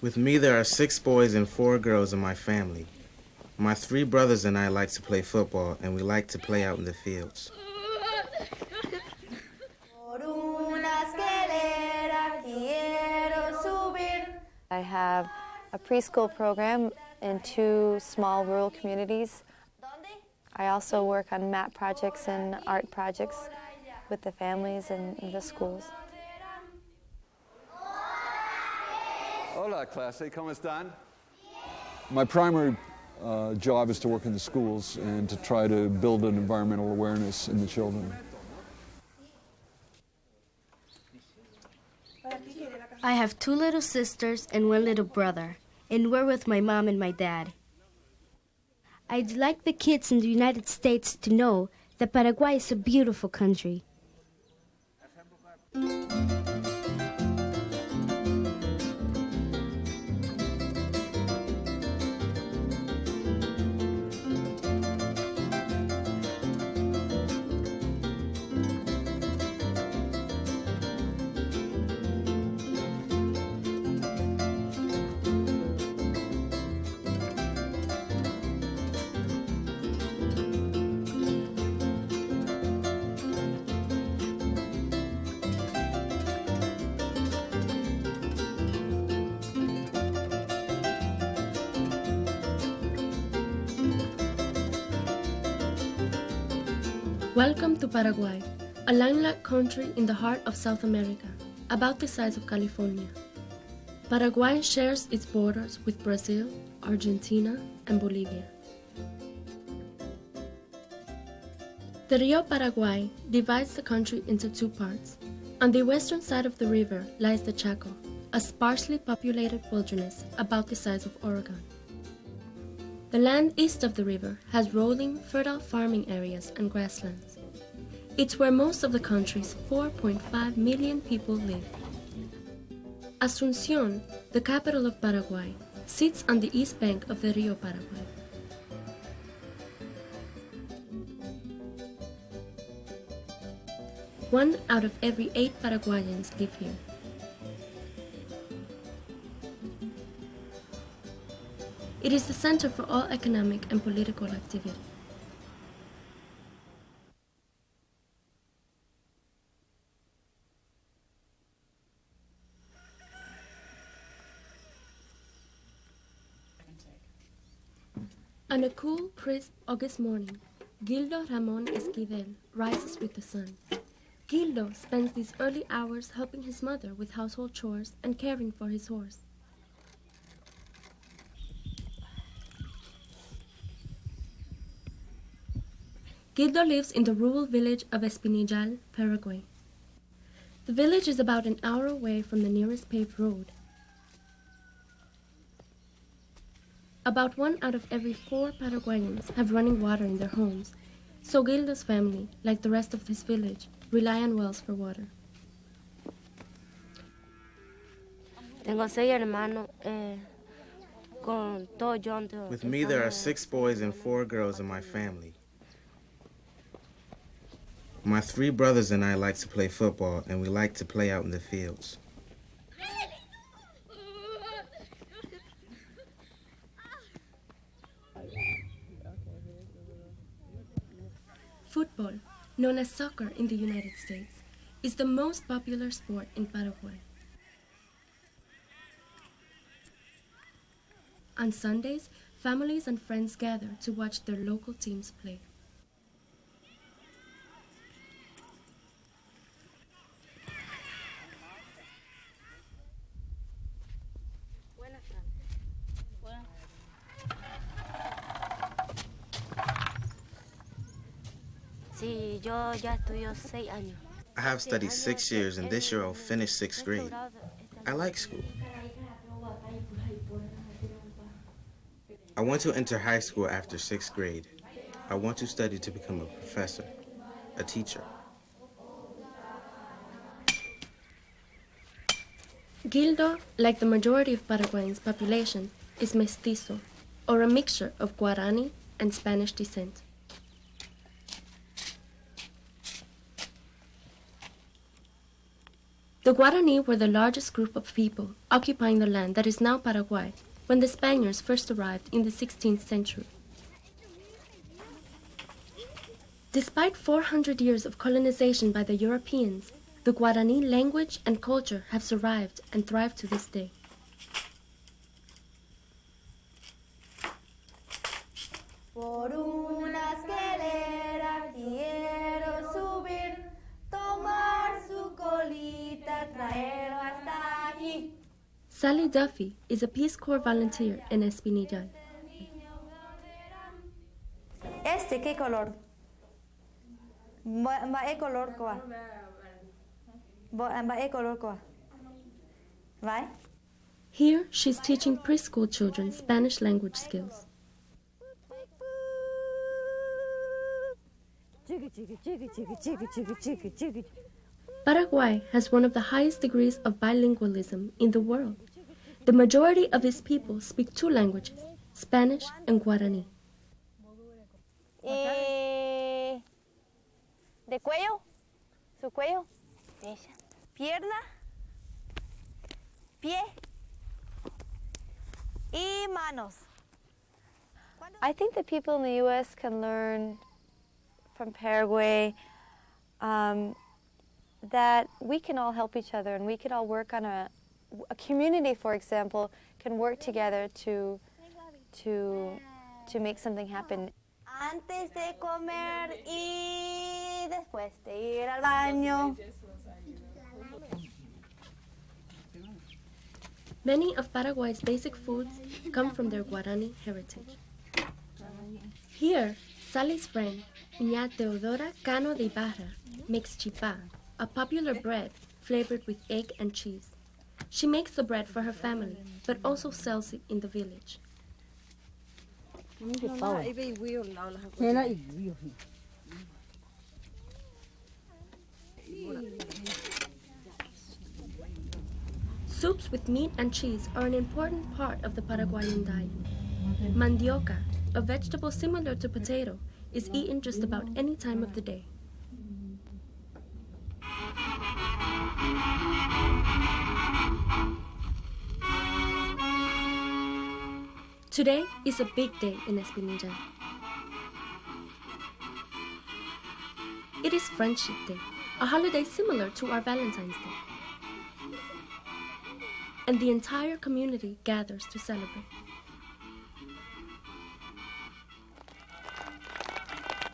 With me, there are 6 boys and 4 girls in my family. My 3 brothers and I like to play football, and we like to play out in the fields. I have a preschool program in 2 small rural communities. I also work on map projects and art projects with the families and the schools. Hola, clase, ¿cómo están? My primary job is to work in the schools and to try to build an environmental awareness in the children. I have 2 little sisters and 1 little brother, and we're with my mom and my dad. I'd like the kids in the United States to know that Paraguay is a beautiful country. Welcome to Paraguay, a landlocked country in the heart of South America, about the size of California. Paraguay shares its borders with Brazil, Argentina, and Bolivia. The Rio Paraguay divides the country into 2 parts. On the western side of the river lies the Chaco, a sparsely populated wilderness about the size of Oregon. The land east of the river has rolling, fertile farming areas and grasslands. It's where most of the country's 4.5 million people live. Asunción, the capital of Paraguay, sits on the east bank of the Rio Paraguay. One out of every 8 Paraguayans live here. It is the center for all economic and political activity. On a cool, crisp August morning, Gildo Ramon Esquivel rises with the sun. Gildo spends these early hours helping his mother with household chores and caring for his horse. Gildo lives in the rural village of Espinillal, Paraguay. The village is about an hour away from the nearest paved road. About 1 out of every 4 Paraguayans have running water in their homes, so Gildo's family, like the rest of this village, rely on wells for water. Tengo 6 hermanos, con todo yo. With me, there are 6 boys and 4 girls in my family. My 3 brothers and I like to play football, and we like to play out in the fields. Football, known as soccer in the United States, is the most popular sport in Paraguay. On Sundays, families and friends gather to watch their local teams play. Sí, yo ya estudio 6 años. I have studied 6 years, and this year I'll finish 6th grade. I like school. I want to enter high school after 6th grade. I want to study to become a professor, a teacher. Gildo, like the majority of Paraguay's population, is mestizo, or a mixture of Guarani and Spanish descent. The Guarani were the largest group of people occupying the land that is now Paraguay when the Spaniards first arrived in the 16th century. Despite 400 years of colonization by the Europeans, the Guarani language and culture have survived and thrive to this day. Por una escalera quiero subir, tomar su colita, traerlo hasta aquí. Sally Duffy is a Peace Corps volunteer in Espinillán. ¿Qué color? ¿Va color cuál? ¿Va color cuál? ¿Va? Here, she's teaching preschool children Spanish language skills. Paraguay has one of the highest degrees of bilingualism in the world. The majority of its people speak two languages, Spanish and Guarani. ¿De cuello? ¿Su cuello? Ella. Pierna. Pie. Y manos. I think that people in the U.S. can learn from Paraguay that we can all help each other and we can all work on a community, for example, can work together to make something happen. Antes de comer y después de ir al baño. Many of Paraguay's basic foods come from their Guarani heritage. Here, Sally's friend, Ña Teodora Cano de Ibarra, makes chipá, a popular bread flavored with egg and cheese. She makes the bread for her family, but also sells it in the village. Soups with meat and cheese are an important part of the Paraguayan diet. Mandioca, a vegetable similar to potato, is eaten just about any time of the day. Today is a big day in Espinillán. It is Friendship Day, a holiday similar to our Valentine's Day. And the entire community gathers to celebrate.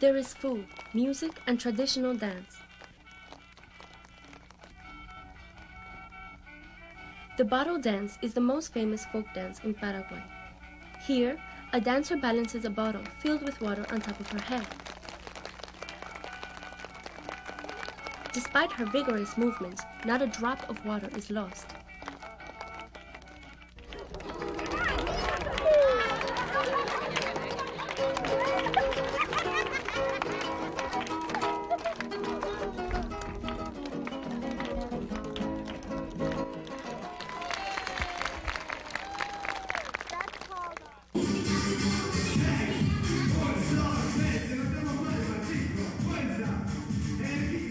There is food, music, and traditional dance. The bottle dance is the most famous folk dance in Paraguay. Here, a dancer balances a bottle filled with water on top of her head. Despite her vigorous movements, not a drop of water is lost.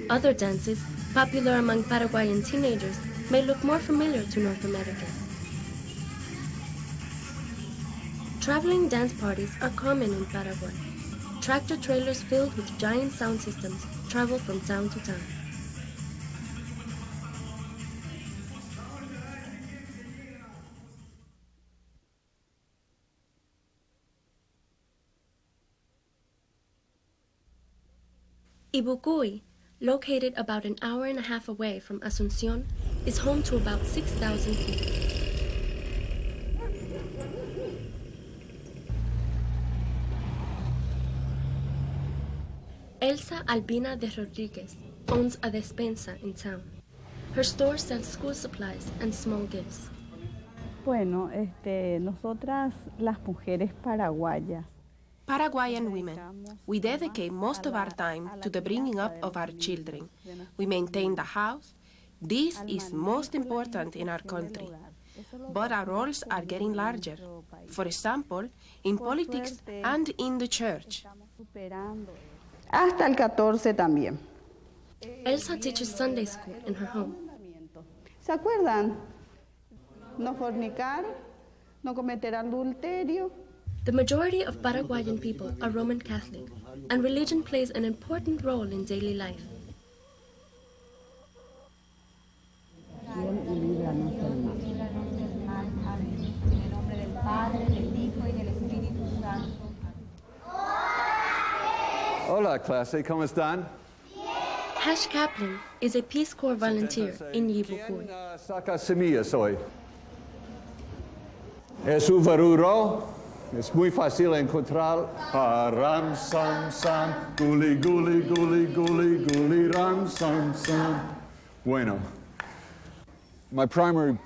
Other dances, popular among Paraguayan teenagers, may look more familiar to North Americans. Traveling dance parties are common in Paraguay. Tractor trailers filled with giant sound systems travel from town to town. Ibucui, located about an hour and a half away from Asunción, is home to about 6,000 people. Elsa Albina de Rodriguez owns a despensa in town. Her store sells school supplies and small gifts. Bueno, nosotras las mujeres paraguayas. Paraguayan women, we dedicate most of our time to the bringing up of our children. We maintain the house. This is most important in our country. But our roles are getting larger. For example, in politics and in the church. Hasta el 14 también. Elsa teaches Sunday school in her home. ¿Se acuerdan? No fornicar, no cometer adulterio. The majority of Paraguayan people are Roman Catholic, and religion plays an important role in daily life. Hola, clase, ¿cómo están? Hash Kaplan is a Peace Corps volunteer in Yibucuy. ¿Quién saca semillas hoy? Es uvaruro. Es muy fácil encontrar. Ram, sam, sam. Guli, guli, guli, guli, guli, ram, sam, sam. Bueno. My primary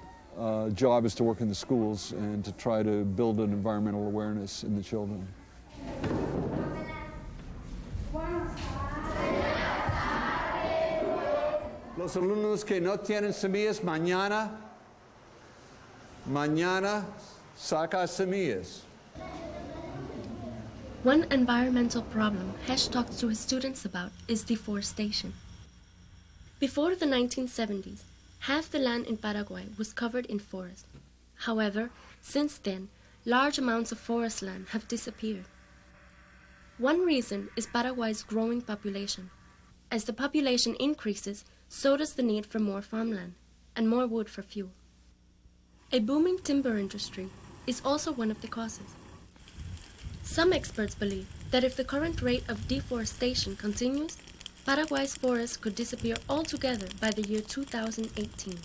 job is to work in the schools and to try to build an environmental awareness in the children. Los alumnos que no tienen semillas mañana saca semillas. One environmental problem Hesh talks to his students about is deforestation. Before the 1970s, half the land in Paraguay was covered in forest. However, since then, large amounts of forest land have disappeared. One reason is Paraguay's growing population. As the population increases, so does the need for more farmland and more wood for fuel. A booming timber industry is also one of the causes. Some experts believe that if the current rate of deforestation continues, Paraguay's forests could disappear altogether by the year 2018.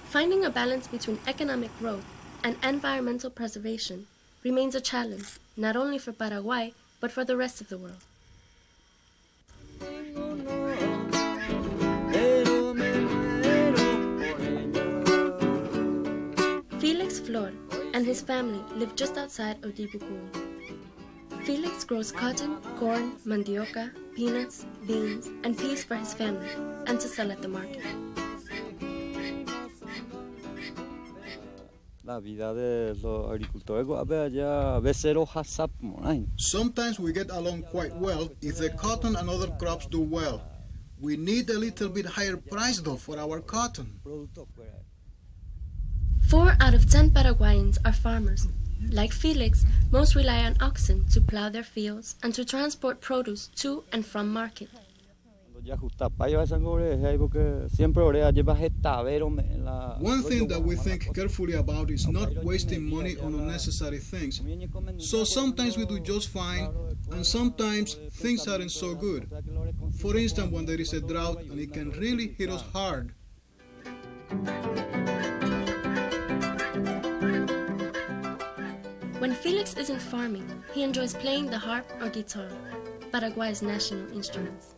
Finding a balance between economic growth and environmental preservation remains a challenge, not only for Paraguay, but for the rest of the world. Felix Flor and his family live just outside of Yibucuy. Felix grows cotton, corn, mandioca, peanuts, beans, and peas for his family and to sell at the market. Sometimes we get along quite well if the cotton and other crops do well. We need a little bit higher price though for our cotton. 4 out of 10 Paraguayans are farmers. Like Felix, most rely on oxen to plow their fields and to transport produce to and from market. One thing that we think carefully about is not wasting money on unnecessary things. So sometimes we do just fine, and sometimes things aren't so good. For instance, when there is a drought and it can really hit us hard. When Felix isn't farming, he enjoys playing the harp or guitar, Paraguay's national instruments.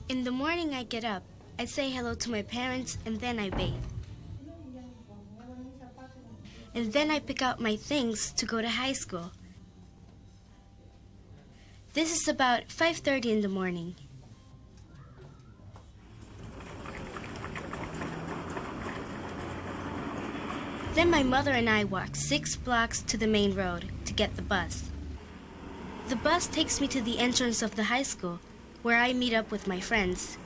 In the morning I get up, I say hello to my parents, and then I bathe. And then I pick out my things to go to high school. This is about 5:30 in the morning. Then my mother and I walk 6 blocks to the main road to get the bus. The bus takes me to the entrance of the high school, where I meet up with my friends.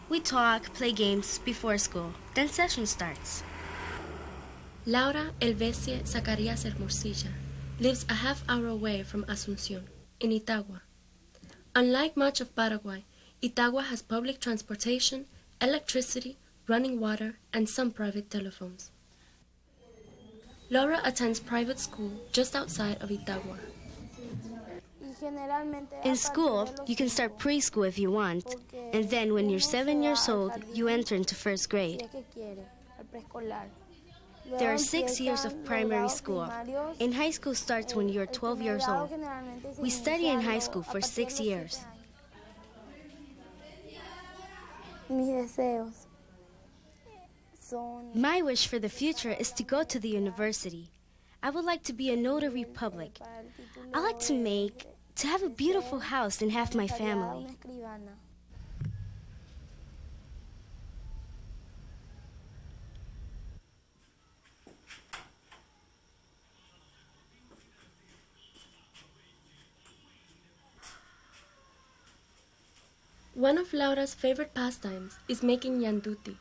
We talk, play games before school, then session starts. Laura Elvesia Zacarías Hermosilla lives a half-hour away from Asunción, in Itagua. Unlike much of Paraguay, Itagua has public transportation, electricity, running water, and some private telephones. Laura attends private school just outside of Itagua. In school, you can start preschool if you want, and then when you're 7 years old, you enter into first grade. There are 6 years of primary school, and high school starts when you're 12 years old. We study in high school for 6 years. My wish for the future is to go to the university. I would like to be a notary public. I like to have a beautiful house and have my family. One of Laura's favorite pastimes is making ñanduti.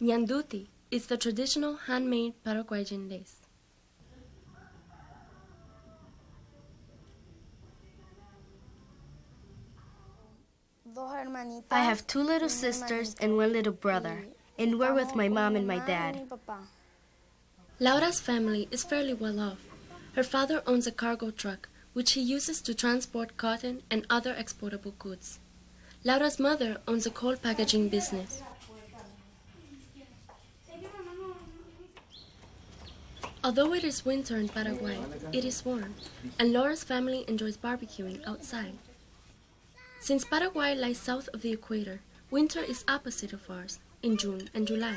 Ñanduti is the traditional handmade Paraguayan lace. I have 2 little sisters and 1 little brother, and we're with my mom and my dad. Laura's family is fairly well off. Her father owns a cargo truck, which he uses to transport cotton and other exportable goods. Laura's mother owns a coal packaging business. Although it is winter in Paraguay, it is warm, and Laura's family enjoys barbecuing outside. Since Paraguay lies south of the equator, winter is opposite of ours, in June and July.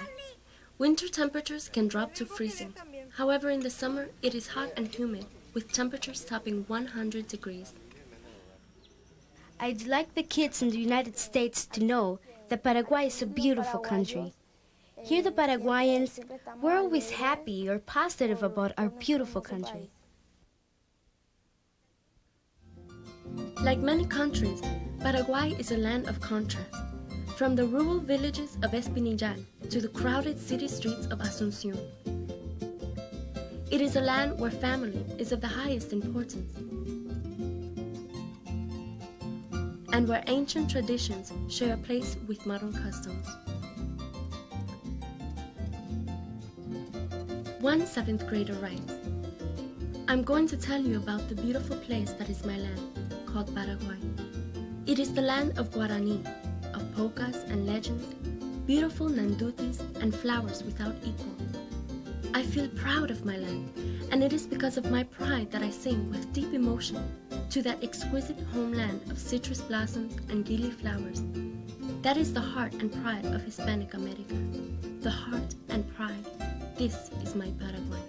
Winter temperatures can drop to freezing. However, in the summer, it is hot and humid, with temperatures topping 100 degrees. I'd like the kids in the United States to know that Paraguay is a beautiful country. Here the Paraguayans, we're always happy or positive about our beautiful country. Like many countries, Paraguay is a land of contrast. From the rural villages of Espinillal to the crowded city streets of Asunción. It is a land where family is of the highest importance, and where ancient traditions share a place with modern customs. One 7th grader writes, I'm going to tell you about the beautiful place that is my land, called Paraguay. It is the land of Guarani, of polkas and legends, beautiful nandutis and flowers without equal. I feel proud of my land, and it is because of my pride that I sing with deep emotion to that exquisite homeland of citrus blossoms and lily flowers. That is the heart and pride of Hispanic America. The heart and pride. This is my Paraguay.